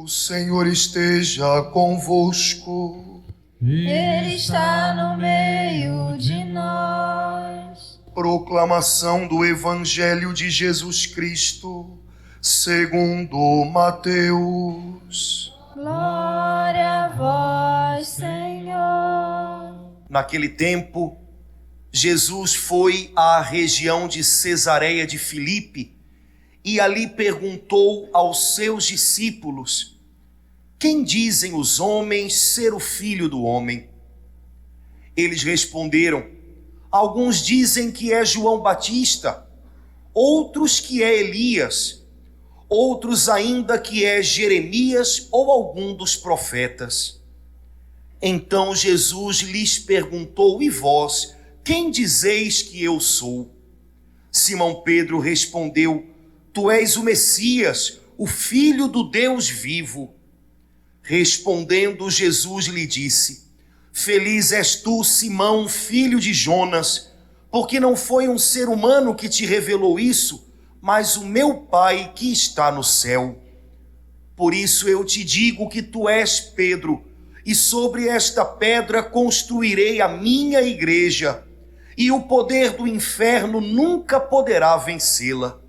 O Senhor esteja convosco. Ele está no meio de nós. Proclamação do Evangelho de Jesus Cristo, segundo Mateus. Glória a vós, Senhor. Naquele tempo, Jesus foi à região de Cesareia de Filipe e ali perguntou aos seus discípulos: quem dizem os homens ser o Filho do Homem? Eles responderam: alguns dizem que é João Batista, outros que é Elias, outros ainda que é Jeremias ou algum dos profetas. Então Jesus lhes perguntou: e vós, quem dizeis que eu sou? Simão Pedro respondeu: tu és o Messias, o Filho do Deus vivo. Respondendo, Jesus lhe disse: feliz és tu, Simão, filho de Jonas, porque não foi um ser humano que te revelou isso, mas o meu Pai que está no céu. Por isso eu te digo que tu és Pedro, e sobre esta pedra construirei a minha igreja, e o poder do inferno nunca poderá vencê-la.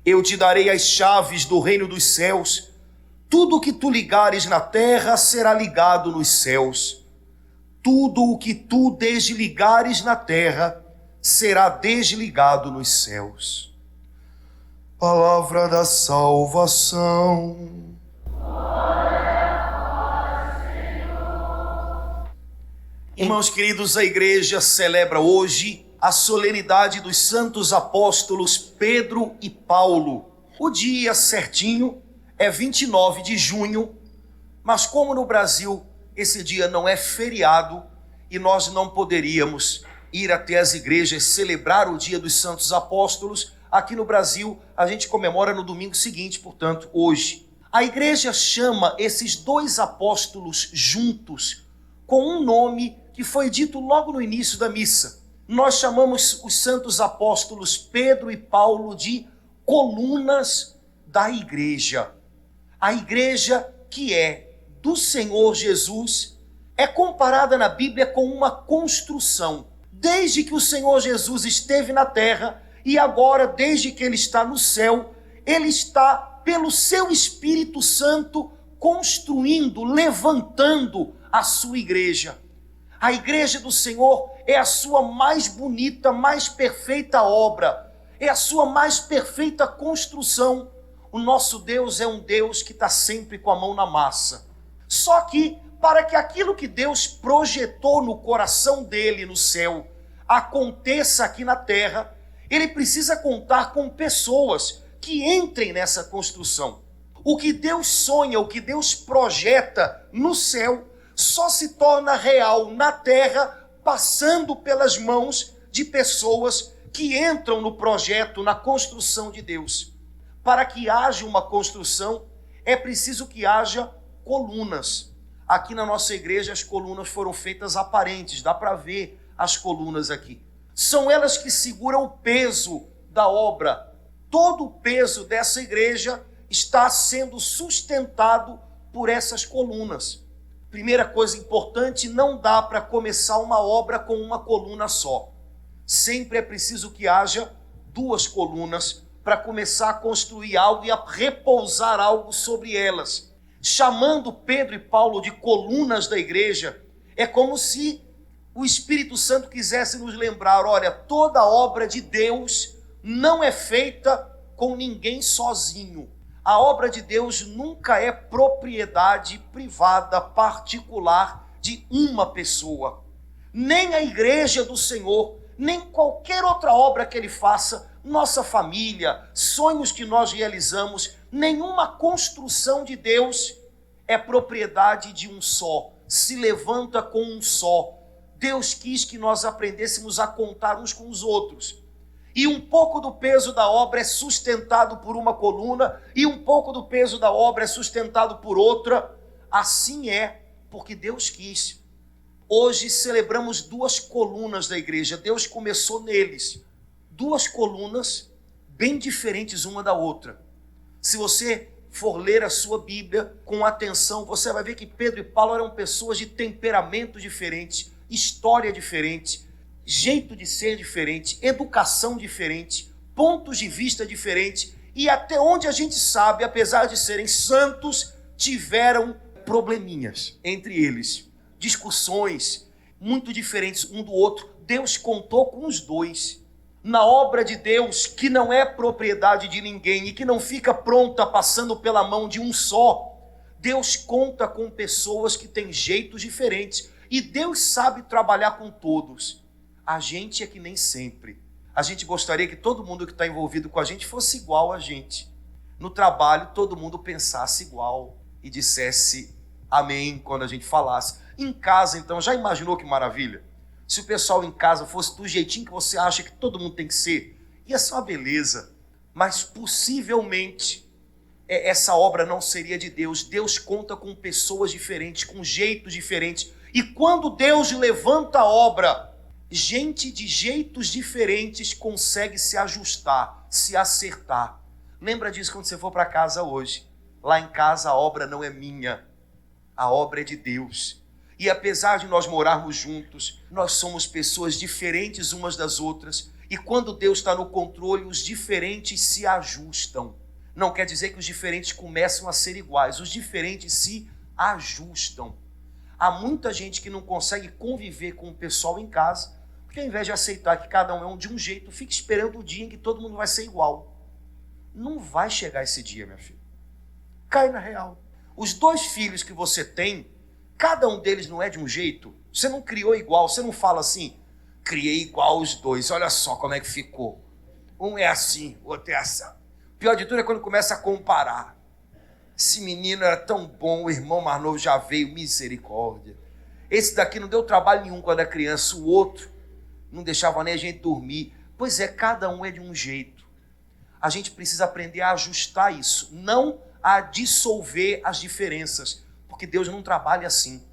Eu te darei as chaves do reino dos céus. Tudo o que tu ligares na terra será ligado nos céus. Tudo o que tu desligares na terra será desligado nos céus. Palavra da salvação. Irmãos queridos, a igreja celebra hoje a solenidade dos santos apóstolos Pedro e Paulo. O dia certinho é 29 de junho, mas como no Brasil esse dia não é feriado e nós não poderíamos ir até as igrejas celebrar o dia dos santos apóstolos, aqui no Brasil a gente comemora no domingo seguinte, portanto, hoje. A igreja chama esses dois apóstolos juntos com um nome que foi dito logo no início da missa. Nós chamamos os santos apóstolos Pedro e Paulo de colunas da igreja. A igreja que é do Senhor Jesus é comparada na Bíblia com uma construção. Desde que o Senhor Jesus esteve na terra e agora, desde que ele está no céu, ele está, pelo seu Espírito Santo, construindo, levantando a sua igreja. A igreja do Senhor é a sua mais bonita, mais perfeita obra, é a sua mais perfeita construção. O nosso Deus é um Deus que está sempre com a mão na massa. Só que, para que aquilo que Deus projetou no coração dele no céu aconteça aqui na terra, ele precisa contar com pessoas que entrem nessa construção. O que Deus sonha, o que Deus projeta no céu, só se torna real na terra passando pelas mãos de pessoas que entram no projeto, na construção de Deus. Para que haja uma construção, é preciso que haja colunas. Aqui na nossa igreja as colunas foram feitas aparentes, dá para ver as colunas aqui. São elas que seguram o peso da obra. Todo o peso dessa igreja está sendo sustentado por essas colunas. Primeira coisa importante, não dá para começar uma obra com uma coluna só. Sempre é preciso que haja duas colunas para começar a construir algo e a repousar algo sobre elas. Chamando Pedro e Paulo de colunas da igreja, é como se o Espírito Santo quisesse nos lembrar: olha, toda obra de Deus não é feita com ninguém sozinho. A obra de Deus nunca é propriedade privada, particular de uma pessoa. Nem a igreja do Senhor, nem qualquer outra obra que Ele faça, nossa família, sonhos que nós realizamos, nenhuma construção de Deus é propriedade de um só, se levanta com um só. Deus quis que nós aprendêssemos a contar uns com os outros. E um pouco do peso da obra é sustentado por uma coluna, e um pouco do peso da obra é sustentado por outra. Assim é, porque Deus quis. Hoje celebramos 2 colunas da igreja. Deus começou neles. 2 colunas bem diferentes uma da outra. Se você for ler a sua Bíblia com atenção, você vai ver que Pedro e Paulo eram pessoas de temperamento diferente, história diferente, jeito de ser diferente, educação diferente, pontos de vista diferentes, e até onde a gente sabe, apesar de serem santos, tiveram probleminhas entre eles, discussões muito diferentes um do outro. Deus contou com os dois. Na obra de Deus, que não é propriedade de ninguém e que não fica pronta passando pela mão de um só, Deus conta com pessoas que têm jeitos diferentes e Deus sabe trabalhar com todos. A gente é que nem sempre. A gente gostaria que todo mundo que está envolvido com a gente fosse igual a gente. No trabalho, todo mundo pensasse igual e dissesse amém quando a gente falasse. Em casa, então, já imaginou que maravilha? Se o pessoal em casa fosse do jeitinho que você acha que todo mundo tem que ser, ia ser uma beleza. Mas possivelmente essa obra não seria de Deus. Deus conta com pessoas diferentes, com jeitos diferentes. E quando Deus levanta a obra, gente de jeitos diferentes consegue se ajustar, se acertar. Lembra disso quando você for para casa hoje. Lá em casa a obra não é minha, a obra é de Deus. E apesar de nós morarmos juntos, nós somos pessoas diferentes umas das outras. E quando Deus está no controle, os diferentes se ajustam. Não quer dizer que os diferentes começam a ser iguais. Os diferentes se ajustam. Há muita gente que não consegue conviver com o pessoal em casa, porque ao invés de aceitar que cada um é de um jeito, fica esperando o dia em que todo mundo vai ser igual. Não vai chegar esse dia, minha filha. Cai na real. Os 2 filhos que você tem, cada um deles não é de um jeito. Você não criou igual, você não fala assim, criei igual os 2, olha só como é que ficou. Um é assim, o outro é assim. Pior de tudo é quando começa a comparar. Esse menino era tão bom, o irmão mais novo já veio, misericórdia. Esse daqui não deu trabalho nenhum quando era criança, o outro não deixava nem a gente dormir. Pois é, cada um é de um jeito. A gente precisa aprender a ajustar isso, não a dissolver as diferenças, porque Deus não trabalha assim.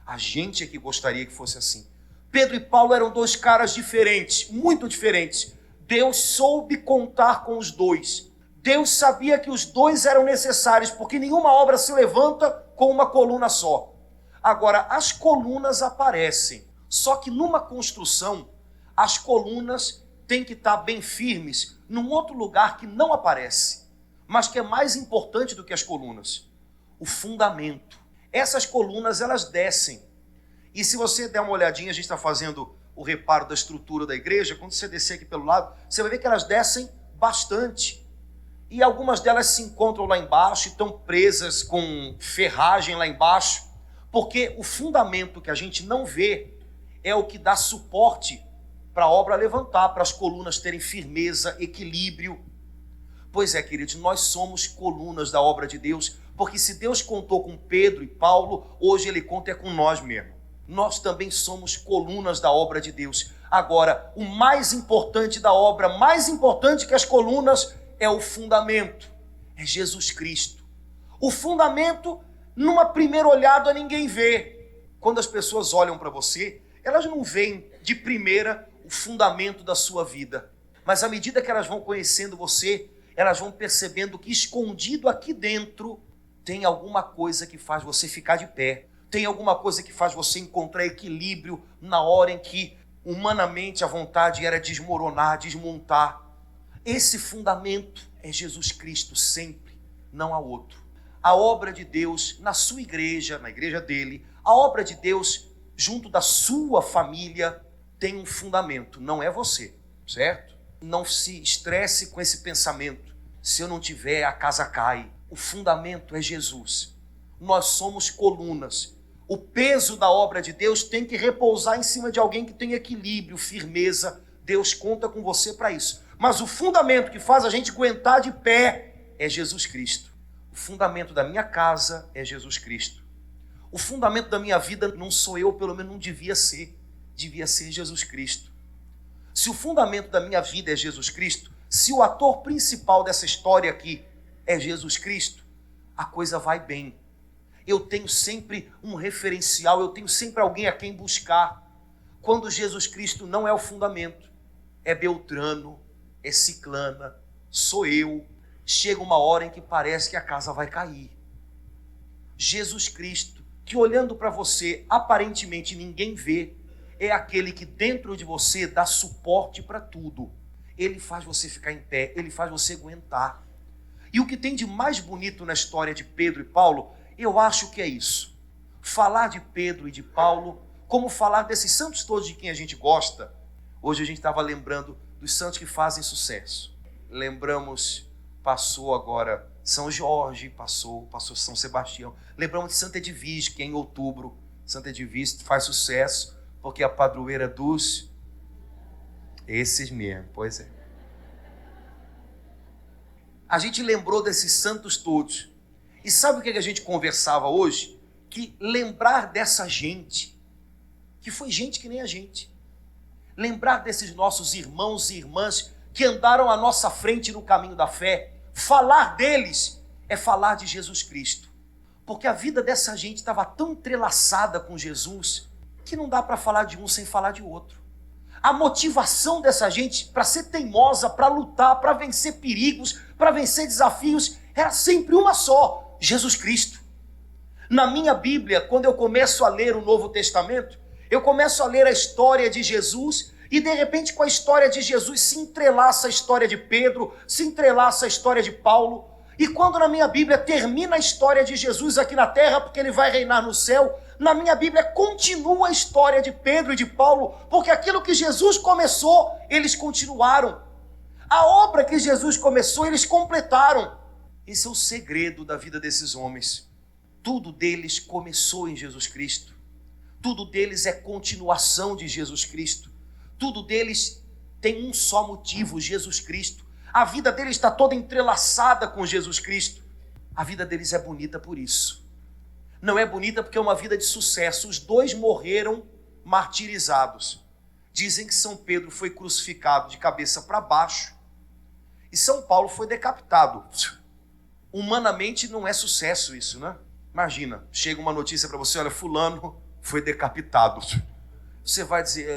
A gente é que gostaria que fosse assim. Pedro e Paulo eram 2 caras diferentes, muito diferentes. Deus soube contar com os 2. Deus sabia que os 2 eram necessários, porque nenhuma obra se levanta com uma coluna só. Agora, as colunas aparecem, só que numa construção, as colunas têm que estar bem firmes num outro lugar que não aparece, mas que é mais importante do que as colunas: o fundamento. Essas colunas, elas descem. E se você der uma olhadinha, a gente está fazendo o reparo da estrutura da igreja, quando você descer aqui pelo lado, você vai ver que elas descem bastante. E algumas delas se encontram lá embaixo e estão presas com ferragem lá embaixo, porque o fundamento que a gente não vê é o que dá suporte para a obra levantar, para as colunas terem firmeza, equilíbrio. Pois é, queridos, nós somos colunas da obra de Deus, porque se Deus contou com Pedro e Paulo, hoje Ele conta com nós mesmo. Nós também somos colunas da obra de Deus. Agora, o mais importante da obra, mais importante que as colunas, é o fundamento, é Jesus Cristo. O fundamento, numa primeira olhada, ninguém vê. Quando as pessoas olham para você, elas não veem de primeira o fundamento da sua vida. Mas à medida que elas vão conhecendo você, elas vão percebendo que escondido aqui dentro tem alguma coisa que faz você ficar de pé. Tem alguma coisa que faz você encontrar equilíbrio na hora em que humanamente a vontade era desmoronar, desmontar. Esse fundamento é Jesus Cristo sempre, não há outro. A obra de Deus na sua igreja, na igreja dele, a obra de Deus junto da sua família tem um fundamento, não é você, certo? Não se estresse com esse pensamento. Se eu não tiver, a casa cai. O fundamento é Jesus. Nós somos colunas. O peso da obra de Deus tem que repousar em cima de alguém que tem equilíbrio, firmeza. Deus conta com você para isso. Mas o fundamento que faz a gente aguentar de pé é Jesus Cristo. O fundamento da minha casa é Jesus Cristo. O fundamento da minha vida não sou eu, pelo menos não devia ser. Devia ser Jesus Cristo. Se o fundamento da minha vida é Jesus Cristo, se o ator principal dessa história aqui é Jesus Cristo, a coisa vai bem. eu tenho sempre um referencial, eu tenho sempre alguém a quem buscar. Quando Jesus Cristo não é o fundamento, é Beltrano, é Ciclana, sou eu. Chega uma hora em que parece que a casa vai cair. Jesus Cristo, que olhando para você, aparentemente ninguém vê, é aquele que dentro de você dá suporte para tudo. Ele faz você ficar em pé, ele faz você aguentar. E o que tem de mais bonito na história de Pedro e Paulo, eu acho que é isso. Falar de Pedro e de Paulo, como falar desses santos todos de quem a gente gosta. Hoje a gente estava lembrando dos santos que fazem sucesso. Lembramos, passou agora São Jorge, passou São Sebastião. Lembramos de Santa Edvige, que é em outubro. Santa Edvige faz sucesso, porque é a padroeira dos... Esses mesmo, pois é. A gente lembrou desses santos todos. E sabe o que a gente conversava hoje? Que lembrar dessa gente, que foi gente que nem a gente. Lembrar desses nossos irmãos e irmãs que andaram à nossa frente no caminho da fé. Falar deles é falar de Jesus Cristo. Porque a vida dessa gente estava tão entrelaçada com Jesus que não dá para falar de um sem falar de outro. A motivação dessa gente para ser teimosa, para lutar, para vencer perigos, para vencer desafios, era sempre uma só: Jesus Cristo. Na minha Bíblia, quando eu começo a ler o Novo Testamento, eu começo a ler a história de Jesus e de repente com a história de Jesus se entrelaça a história de Pedro, se entrelaça a história de Paulo. E quando na minha Bíblia termina a história de Jesus aqui na terra, porque ele vai reinar no céu, na minha Bíblia continua a história de Pedro e de Paulo, porque aquilo que Jesus começou, eles continuaram. A obra que Jesus começou, eles completaram. Esse é o segredo da vida desses homens. Tudo deles começou em Jesus Cristo. Tudo deles é continuação de Jesus Cristo. Tudo deles tem um só motivo: Jesus Cristo. A vida deles está toda entrelaçada com Jesus Cristo. A vida deles é bonita por isso. Não é bonita porque é uma vida de sucesso. Os dois morreram martirizados. Dizem que São Pedro foi crucificado de cabeça para baixo e São Paulo foi decapitado. Humanamente não é sucesso isso, né? Imagina, chega uma notícia para você: olha, fulano foi decapitado. Você vai dizer,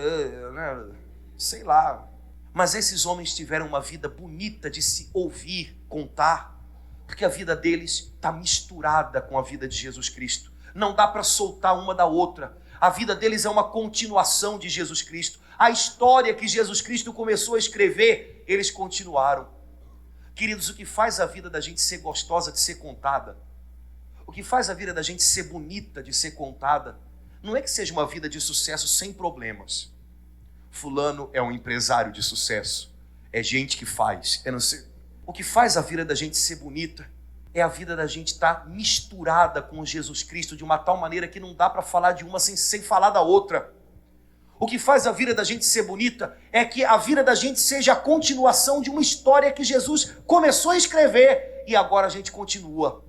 sei lá. Mas esses homens tiveram uma vida bonita de se ouvir, contar, porque a vida deles está misturada com a vida de Jesus Cristo. Não dá para soltar uma da outra. A vida deles é uma continuação de Jesus Cristo. A história que Jesus Cristo começou a escrever, eles continuaram. Queridos, o que faz a vida da gente ser gostosa de ser contada, o que faz a vida da gente ser bonita de ser contada, não é que seja uma vida de sucesso sem problemas. Fulano é um empresário de sucesso. É gente que faz. O que faz a vida da gente ser bonita é a vida da gente estar misturada com Jesus Cristo de uma tal maneira que não dá para falar de uma sem falar da outra. O que faz a vida da gente ser bonita é que a vida da gente seja a continuação de uma história que Jesus começou a escrever e agora a gente continua.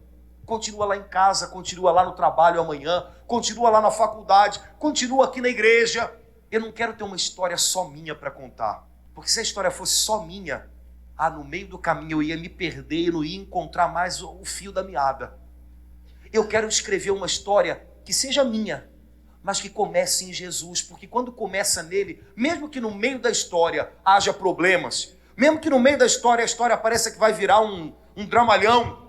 Continua lá em casa, continua lá no trabalho amanhã, continua lá na faculdade, continua aqui na igreja. Eu não quero ter uma história só minha para contar, porque se a história fosse só minha, no meio do caminho eu ia me perder e não ia encontrar mais o fio da meada. Eu quero escrever uma história que seja minha, mas que comece em Jesus, porque quando começa nele, mesmo que no meio da história haja problemas, mesmo que no meio da história a história pareça que vai virar um dramalhão,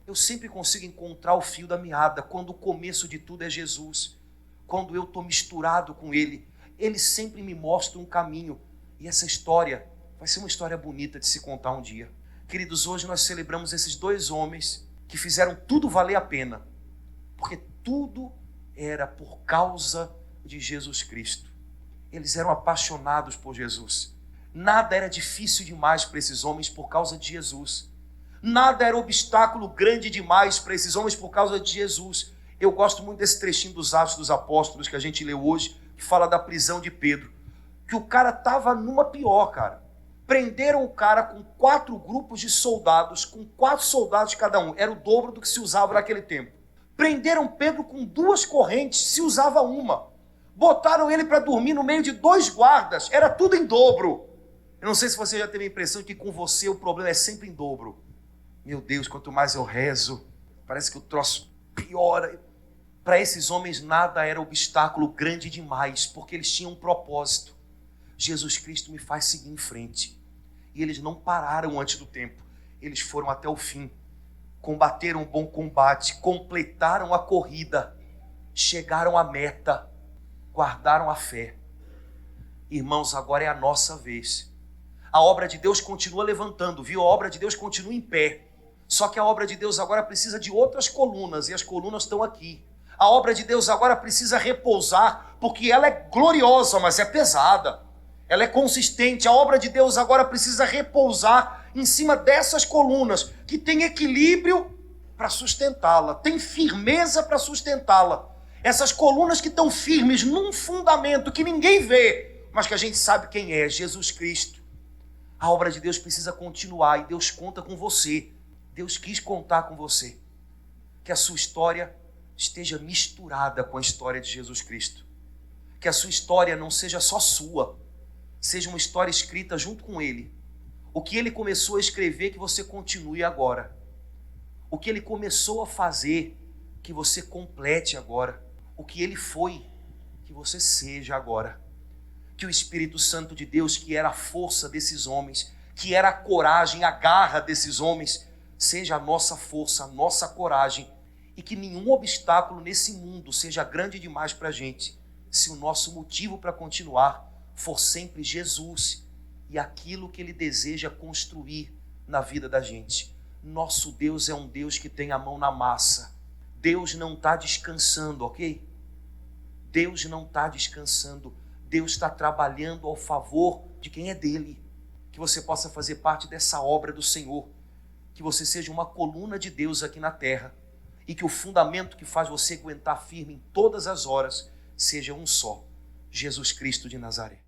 eu sempre consigo encontrar o fio da meada, quando o começo de tudo é Jesus. Quando eu estou misturado com ele, ele sempre me mostra um caminho. E essa história vai ser uma história bonita de se contar um dia. Queridos, hoje nós celebramos esses dois homens que fizeram tudo valer a pena, porque tudo era por causa de Jesus Cristo. Eles eram apaixonados por Jesus. Nada era difícil demais para esses homens por causa de Jesus. Nada era obstáculo grande demais para esses homens por causa de Jesus. Eu gosto muito desse trechinho dos Atos dos Apóstolos que a gente leu hoje, que fala da prisão de Pedro. Que o cara estava numa pior, cara. Prenderam o cara com 4 grupos de soldados, com 4 soldados cada um. Era o dobro do que se usava naquele tempo. Prenderam Pedro com 2 correntes, se usava uma. Botaram ele para dormir no meio de 2 guardas, era tudo em dobro. Eu não sei se você já teve a impressão de que com você o problema é sempre em dobro. Meu Deus, quanto mais eu rezo, parece que o troço piora. Para esses homens nada era obstáculo grande demais, porque eles tinham um propósito. Jesus Cristo me faz seguir em frente. E eles não pararam antes do tempo. Eles foram até o fim. Combateram um bom combate, completaram a corrida, chegaram à meta, guardaram a fé. Irmãos, agora é a nossa vez. A obra de Deus continua levantando, viu? A obra de Deus continua em pé. Só que a obra de Deus agora precisa de outras colunas, e as colunas estão aqui. A obra de Deus agora precisa repousar, porque ela é gloriosa, mas é pesada. Ela é consistente. A obra de Deus agora precisa repousar em cima dessas colunas, que tem equilíbrio para sustentá-la, tem firmeza para sustentá-la. Essas colunas que estão firmes num fundamento que ninguém vê, mas que a gente sabe quem é, Jesus Cristo. A obra de Deus precisa continuar e Deus conta com você. Deus quis contar com você. Que a sua história esteja misturada com a história de Jesus Cristo. Que a sua história não seja só sua, seja uma história escrita junto com Ele. O que Ele começou a escrever, que você continue agora. O que Ele começou a fazer, que você complete agora. O que Ele foi, que você seja agora. Que o Espírito Santo de Deus, que era a força desses homens, que era a coragem, a garra desses homens, seja a nossa força, a nossa coragem, e que nenhum obstáculo nesse mundo seja grande demais para a gente, se o nosso motivo para continuar for sempre Jesus e aquilo que Ele deseja construir na vida da gente. Nosso Deus é um Deus que tem a mão na massa. Deus não está descansando, ok? Deus não está descansando. Deus está trabalhando ao favor de quem é dele. Que você possa fazer parte dessa obra do Senhor. Que você seja uma coluna de Deus aqui na terra. E que o fundamento que faz você aguentar firme em todas as horas seja um só: Jesus Cristo de Nazaré.